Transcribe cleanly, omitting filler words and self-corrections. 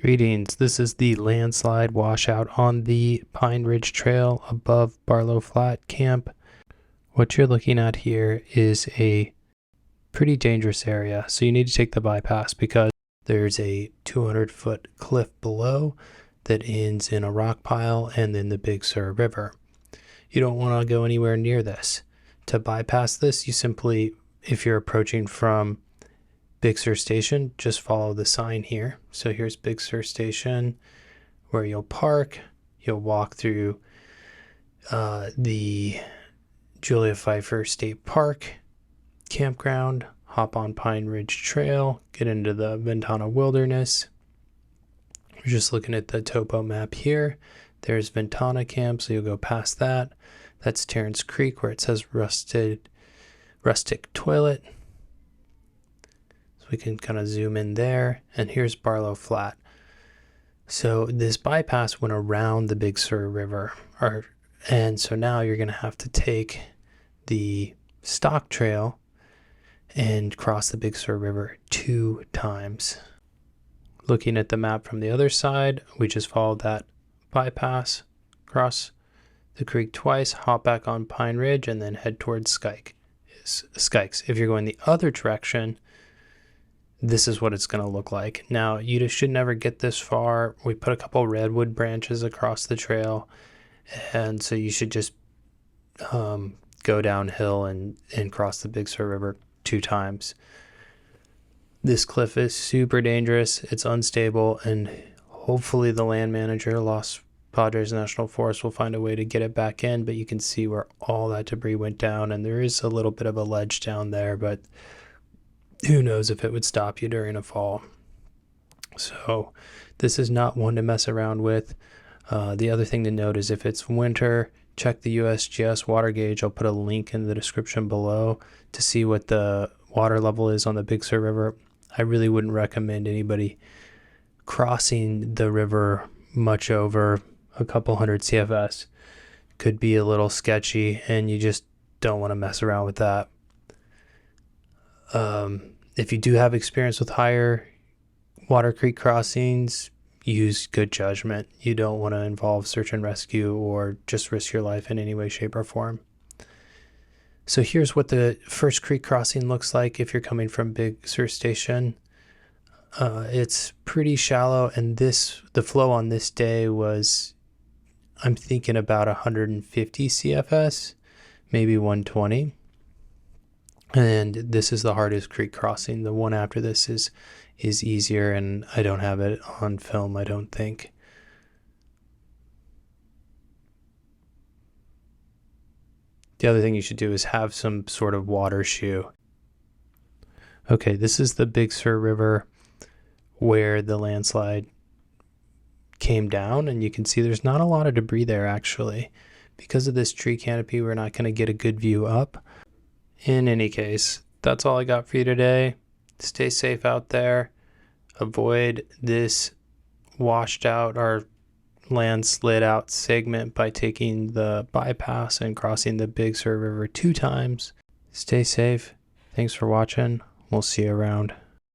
Greetings, this is the landslide washout on the Pine Ridge Trail above Barlow Flat Camp. What you're looking at here is a pretty dangerous area, so you need to take the bypass because there's a 200-foot cliff below that ends in a rock pile and then the Big Sur River. You don't want to go anywhere near this. To bypass this, you simply, if you're approaching from Big Sur Station, just follow the sign here. So here's Big Sur Station where you'll park. You'll walk through the Julia Pfeiffer State Park campground, hop on Pine Ridge Trail, get into the Ventana Wilderness. We're just looking at the topo map here. There's Ventana Camp, so you'll go past that. That's Terrence Creek where it says rustic toilet. We can kind of zoom in there, and here's Barlow Flat. So this bypass went around the Big Sur River, and so now you're going to have to take the stock trail and cross the Big Sur River 2 times. Looking at the map from the other side, we just followed that bypass, cross the creek twice, hop back on Pine Ridge, and then head towards Skikes. If you're going the other direction, this is what it's going to look like. Now, you should never get this far. We put a couple redwood branches across the trail, and so you should just go downhill and cross the Big Sur River 2 times. This cliff is super dangerous. It's unstable, and hopefully the land manager, Los Padres National Forest, will find a way to get it back in, but you can see where all that debris went down, and there is a little bit of a ledge down there, but who knows if it would stop you during a fall. So this is not one to mess around with. The other thing to note is if it's winter, check the USGS water gauge. I'll put a link in the description below to see what the water level is on the Big Sur River. I really wouldn't recommend anybody crossing the river much over a couple hundred CFS. Could be a little sketchy, and you just don't want to mess around with that. If you do have experience with higher water creek crossings, use good judgment. You don't want to involve search and rescue or just risk your life in any way, shape, or form. So here's what the first creek crossing looks like if you're coming from Big Sur Station. It's pretty shallow, and the flow on this day was, I'm thinking, about 150 CFS, maybe 120. And this is the hardest creek crossing. The one after this is easier, and I don't have it on film, I don't think. The other thing you should do is have some sort of water shoe. Okay, this is the Big Sur River where the landslide came down, and you can see there's not a lot of debris there actually. Because of this tree canopy, we're not going to get a good view up. In any case, that's all I got for you today. Stay safe out there. Avoid this washed out or landslid out segment by taking the bypass and crossing the Big Sur River 2 times. Stay safe. Thanks for watching. We'll see you around.